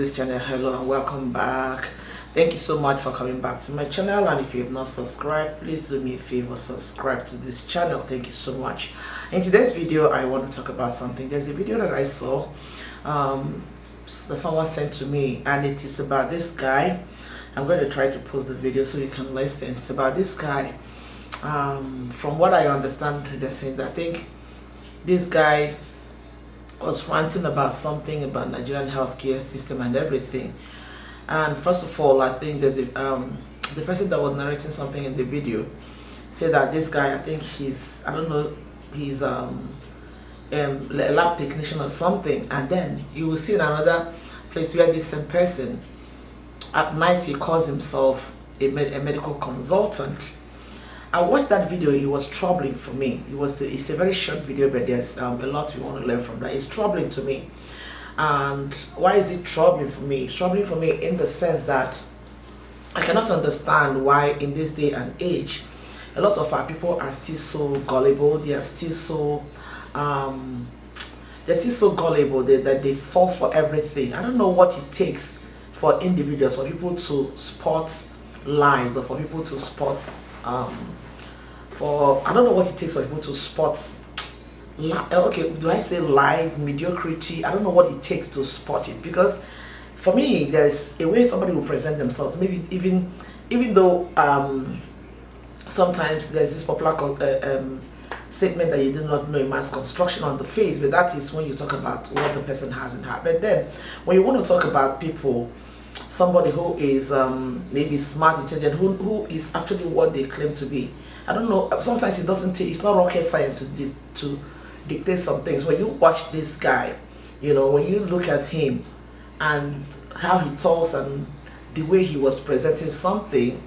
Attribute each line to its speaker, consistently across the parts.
Speaker 1: This channel. Hello and welcome back. Thank you so much for coming back to my channel, and if you have not subscribed, please do me a favor, subscribe to this channel. Thank you so much. In today's video I want to talk about something. There's a video that I saw that someone sent to me, and it is about this guy. I'm going to try to post the video so you can listen. It's about this guy. From what I understand, they're saying that I think this guy was ranting about something about Nigerian healthcare system and everything. And first of all, I think there's the person that was narrating something in the video said that this guy, I think he's, I don't know, he's a lab technician or something. And then you will see in another place where this same person at night he calls himself a medical consultant. I watched that video. It was troubling for me. It's a very short video, but there's a lot we want to learn from that. It's troubling to me. And why is it troubling for me? It's troubling for me in the sense that I cannot understand why in this day and age a lot of our people are still so gullible. They are still so gullible that they fall for everything. I don't know what it takes for individuals, for people to spot lies, or for people to spot I don't know what it takes for people to spot okay, do I say lies, mediocrity? I don't know what it takes to spot it, because for me there's a way somebody will present themselves, maybe even though sometimes there's this popular statement that you do not know a man's construction on the face, but that is when you talk about what the person has in heart. But then when you want to talk about people, somebody who is maybe smart, intelligent, who is actually what they claim to be, I don't know, sometimes it doesn't take, it's not rocket science to dictate some things. When you watch this guy, you know, when you look at him and how he talks and the way he was presenting something,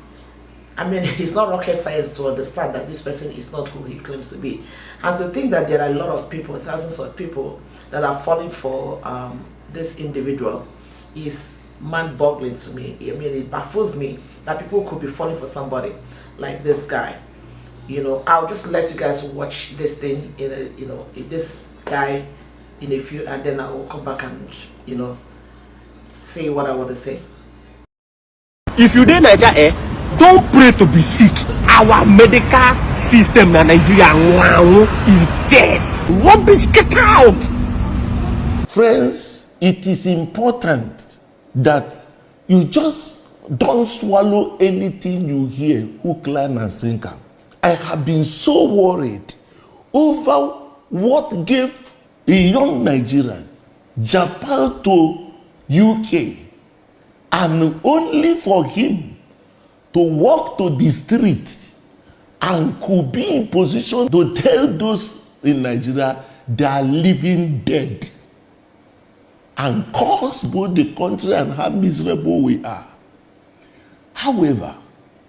Speaker 1: I mean, it's not rocket science to understand that this person is not who he claims to be. And to think that there are a lot of people, thousands of people that are falling for this individual is mind-boggling to me. I mean, it baffles me that people could be falling for somebody like this guy. You know, I'll just let you guys watch this thing this guy in a few, and then I will come back and, you know, say what I want to say.
Speaker 2: If you dey Nigeria, don't pray to be sick. Our medical system in Nigeria is dead. Rubbish, get out.
Speaker 3: Friends, it is important that you just don't swallow anything you hear, hook, line, and sinker. I have been so worried over what gave a young Nigerian Japan to UK, and only for him to walk to the street and could be in position to tell those in Nigeria they are living dead, and cause both the country and how miserable we are. However,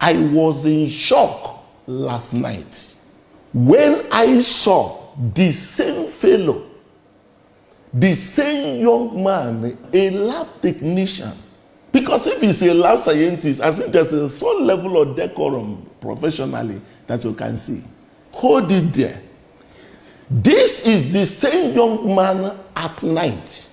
Speaker 3: I was in shock last night when I saw the same fellow, the same young man, a lab technician. Because if he's a lab scientist, I think there's a certain level of decorum professionally that you can see. Hold it there. This is the same young man at night,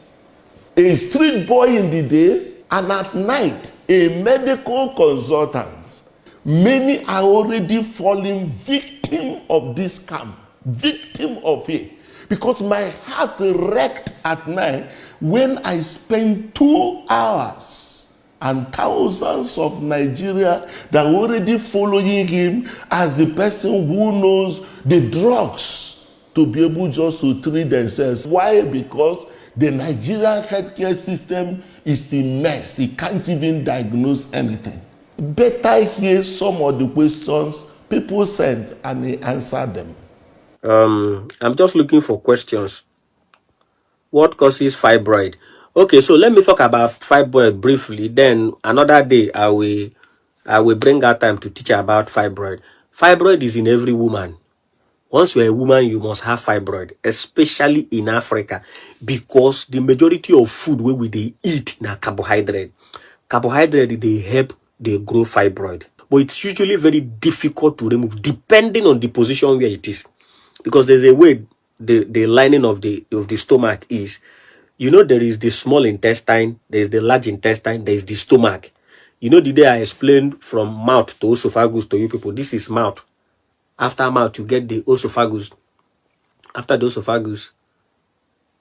Speaker 3: a street boy in the day, and at night a medical consultant. Many are already falling victim of this scam, victim of it. Because my heart wrecked at night when I spent 2 hours, and thousands of Nigeria that are already following him as the person who knows the drugs to be able just to treat themselves. Why? Because the Nigerian healthcare system is a mess. It can't even diagnose anything. Better hear some of the questions people sent and answer them.
Speaker 2: I'm just looking for questions. What causes fibroid? Okay, so let me talk about fibroid briefly. Then another day I will bring out time to teach about fibroid. Fibroid is in every woman. Once you're a woman, you must have fibroid, especially in Africa, because the majority of food where we eat na carbohydrate. Carbohydrate, they help they grow fibroid, but it's usually very difficult to remove depending on the position where it is, because there's a way the lining of the stomach is. You know, there is the small intestine, there is the large intestine, there is the stomach. You know, the day I explained from mouth to esophagus to you people, this is mouth. After mouth, you get the esophagus. After the esophagus,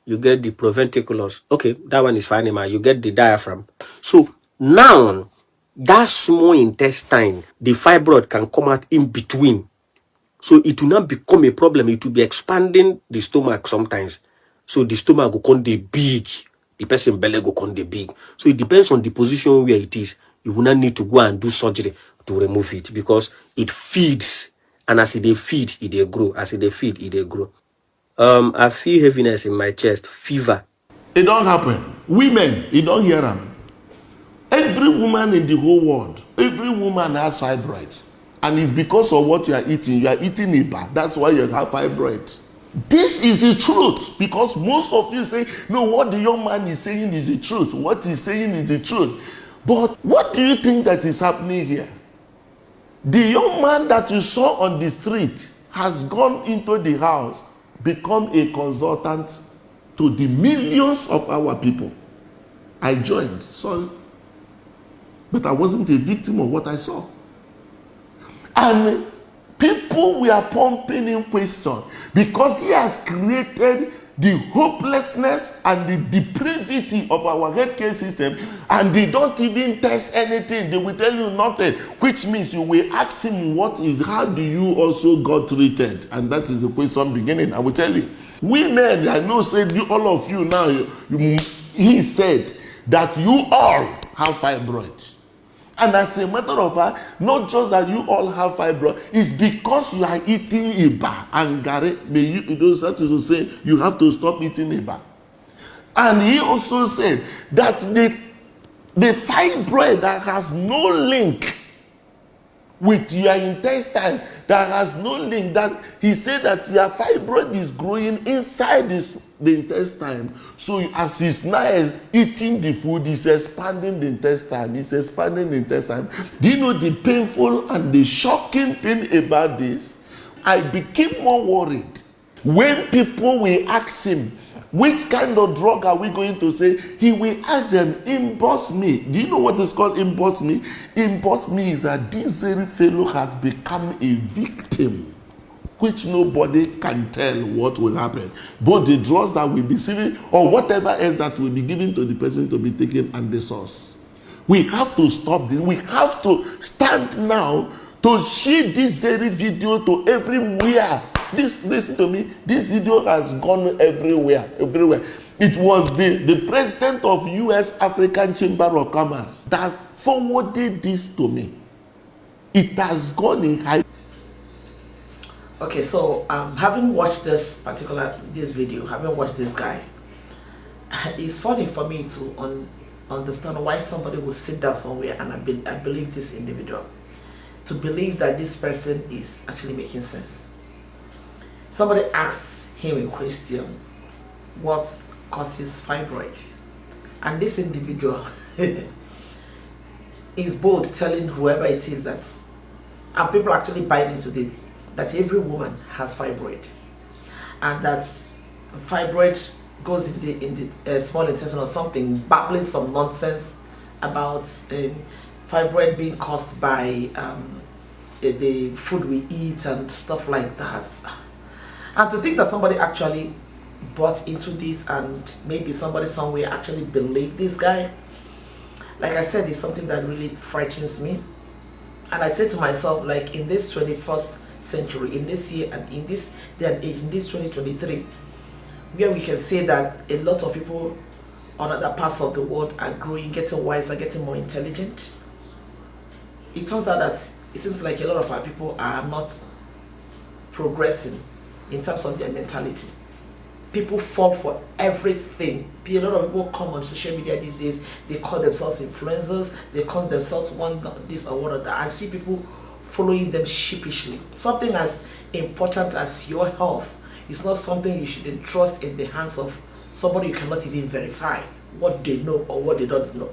Speaker 2: you get the proventriculus. Okay, that one is for animal. You get the diaphragm. So now, that small intestine, the fibroid can come out in between. So it will not become a problem. It will be expanding the stomach sometimes. So the stomach will come the big. The person belly will come the big. So it depends on the position where it is. You will not need to go and do surgery to remove it because it feeds. And as it they feed, it they grow. As it they feed, it they grow. I feel heaviness in my chest, fever.
Speaker 3: It don't happen. Women, you don't hear them. Every woman in the whole world, every woman has fibroid. And it's because of what you are eating. You are eating Iba. That's why you have fibroid. This is the truth. Because most of you say, no, what the young man is saying is the truth. What he's saying is the truth. But what do you think that is happening here? The young man that you saw on the street has gone into the house, become a consultant to the millions of our people. I joined, sorry. But I wasn't a victim of what I saw. And people were pumping in question because he has created the hopelessness and the depravity of our healthcare system, and they don't even test anything. They will tell you nothing, which means you will ask him how do you also got treated? And that is the question beginning. I will tell you. Women, I know said you, all of you now, he said that you all have fibroids. And as a matter of fact, not just that you all have fibroid, it's because you are eating Iba and Gare. That is to say, you have to stop eating Iba. And he also said that the fibroid that has no link with your intestine, that has no link, that he said that your fibroid is growing inside the intestine. So as he's now eating the food, he's expanding the intestine. He's expanding the intestine. Do you know the painful and the shocking thing about this? I became more worried when people will ask him, which kind of drug are we going to say? He will ask them, Imboss me. Do you know what is called Imboss me? Imboss me is that this very fellow has become a victim, which nobody can tell what will happen. Both the drugs that will be receiving or whatever else that will be given to the person to be taken and the source. We have to stop this. We have to stand now to share this very video to everywhere. Listen to me, this video has gone everywhere. It was the president of US African Chamber of Commerce that forwarded this to me. It has gone in high.
Speaker 1: Okay, so having watched this video, having watched this guy, it's funny for me to understand why somebody will sit down somewhere and I believe this individual, to believe that this person is actually making sense. Somebody asks him a question, what causes fibroid? And this individual is bold, telling whoever it is that, and people actually buying into it, that every woman has fibroid, and that fibroid goes in the small intestine or something, babbling some nonsense about fibroid being caused by the food we eat and stuff like that. And to think that somebody actually bought into this, and maybe somebody somewhere actually believed this guy, like I said, is something that really frightens me. And I say to myself, like, in this 21st century, in this year and in this day and age, in this 2023, where we can say that a lot of people on other parts of the world are growing, getting wiser, getting more intelligent, it turns out that it seems like a lot of our people are not progressing in terms of their mentality. People fall for everything. A lot of people come on social media these days, they call themselves influencers, they call themselves one this or one of that, and see people following them sheepishly. Something as important as your health is not something you should entrust in the hands of somebody you cannot even verify what they know or what they don't know.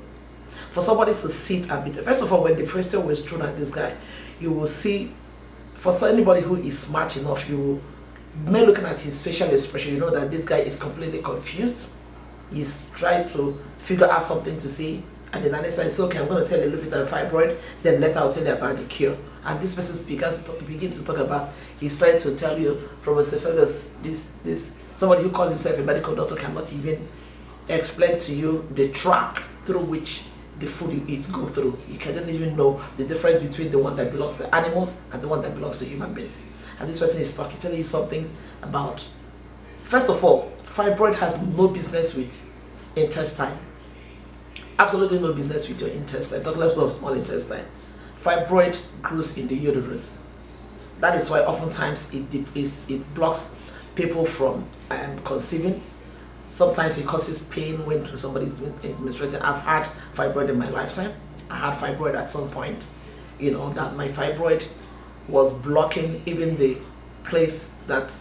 Speaker 1: For somebody to sit and be, first of all, when the question was thrown at this guy, you will see, for anybody who is smart enough, you will, looking at his facial expression, you know that this guy is completely confused. he's trying to figure out something to say, and then Anessa says, okay, I'm going to tell you a little bit about fibroid, then later I'll tell you about the cure. And this person begin to talk about, he's trying to tell you from a esophagus, somebody who calls himself a medical doctor cannot even explain to you the track through which the food you eat go through. You cannot even know the difference between the one that belongs to animals and the one that belongs to human beings. And this person is telling you something about, first of all, fibroid has no business with intestine. Absolutely no business with your intestine. Talking about small intestine. Fibroid grows in the uterus. That is why oftentimes it blocks people from conceiving. Sometimes it causes pain when somebody is menstruating. I've had fibroid in my lifetime. I had fibroid at some point. You know, that my fibroid was blocking even the place that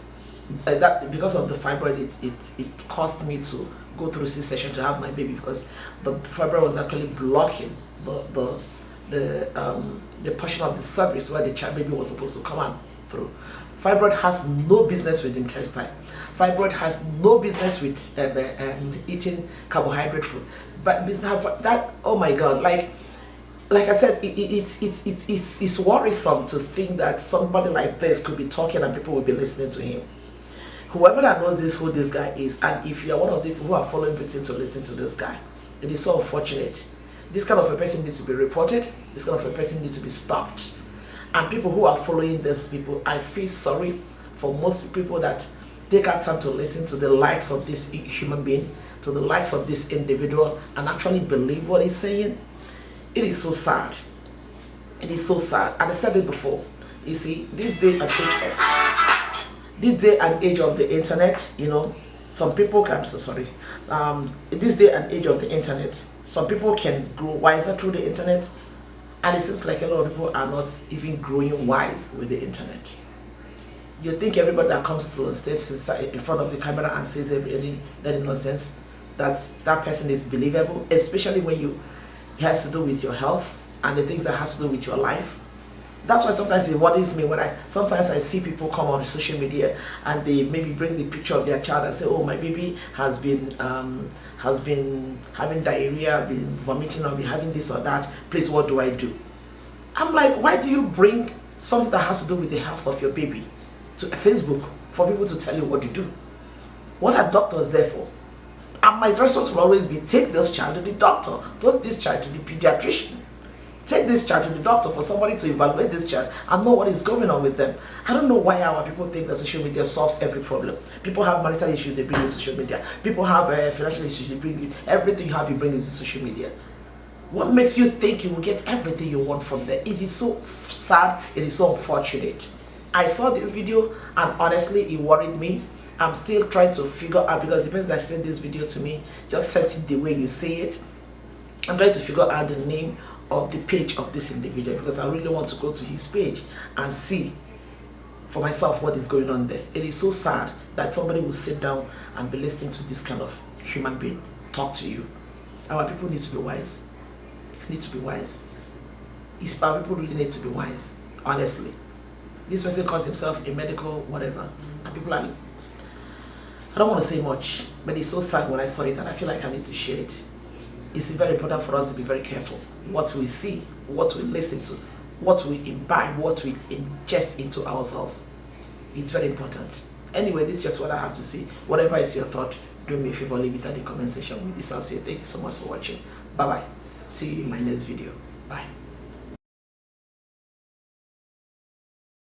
Speaker 1: because of the fibroid, it caused me to go through C-section to have my baby, because the fibroid was actually blocking the portion of the cervix where the child baby was supposed to come out through. Fibroid has no business with intestine. Fibroid has no business with eating carbohydrate food. But business that, oh my God, like I said, it's worrisome to think that somebody like this could be talking and people will be listening to him. Whoever that knows who this guy is, and if you are one of the people who are following victims to listen to this guy, it is so unfortunate. This kind of a person needs to be reported. This kind of a person needs to be stopped. And people who are following these people, I feel sorry for most people that take our time to listen to the likes of this human being, to the likes of this individual, and actually believe what he's saying. It is so sad. It is so sad. And I said it before. You see, this day and age of the internet, you know, some people can, I'm so sorry. This day and age of the internet, some people can grow wiser through the internet, and it seems like a lot of people are not even growing wise with the internet. You think everybody that comes to a stage in front of the camera and says any nonsense, that person is believable, especially when it has to do with your health and the things that has to do with your life. That's why sometimes it worries me when sometimes I see people come on social media and they maybe bring the picture of their child and say, oh, my baby has been having diarrhea, been vomiting, or been having this or that. Please, what do I do? I'm like, why do you bring something that has to do with the health of your baby to Facebook for people to tell you what to do? What are doctors there for? And my response will always be, take this child to the doctor, take this child to the pediatrician. Take this child to the doctor for somebody to evaluate this child and know what is going on with them. I don't know why our people think that social media solves every problem. People have marital issues, they bring it to social media. People have financial issues, they bring it. Everything you have, you bring it to social media. What makes you think you will get everything you want from there? It is so sad, it is so unfortunate. I saw this video and honestly, it worried me. I'm still trying to figure out, because the person that sent this video to me just sent it the way you see it. I'm trying to figure out the name of the page of this individual, because I really want to go to his page and see for myself what is going on there. It is so sad that somebody will sit down and be listening to this kind of human being talk to you. Our people need to be wise. Need to be wise. Our people really need to be wise, honestly. This person calls himself a medical whatever, and people are, I don't want to say much, but it's so sad when I saw it, and I feel like I need to share it. It's very important for us to be very careful what we see, what we listen to, what we imbibe, what we ingest into ourselves. It's very important. Anyway, this is just what I have to say. Whatever is your thought, do me a favor, leave it at the comment section. With this, I'll say thank you so much for watching. Bye bye. See you in my next video. Bye.